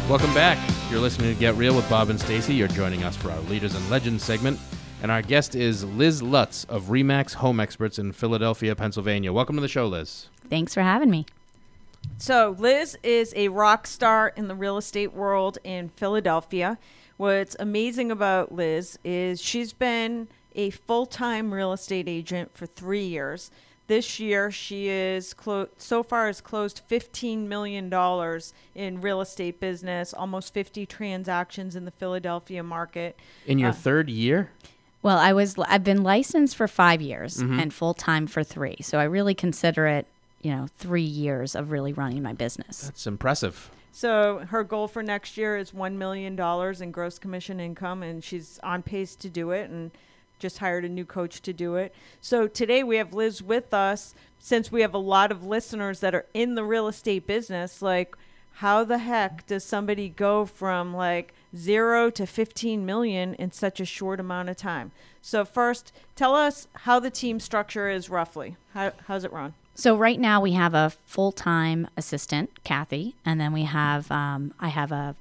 Welcome back. You're listening to Get Real with Bob and Stacey. You're joining us for our Leaders and Legends segment. And our guest is Liz Lutz of RE/MAX Home Experts in Philadelphia, Pennsylvania. Welcome to the show, Liz. Thanks for having me. So Liz is a rock star in the real estate world in Philadelphia. What's amazing about Liz is she's been a full-time real estate agent for 3 years. This year, she is so far has closed $15 million in real estate business, almost 50 transactions in the Philadelphia market. In your third year? Well, I've been licensed for 5 years and full-time for 3. So I really consider it, 3 years of really running my business. That's impressive. So her goal for next year is $1 million in gross commission income, and she's on pace to do it, and just hired a new coach to do it. So today we have Liz with us. Since we have a lot of listeners that are in the real estate business, like, how the heck does somebody go from like 0 to 15 million in such a short amount of time? So first, tell us how the team structure is roughly. How's it run? So right now we have a full-time assistant, Kathy, and then we have I have a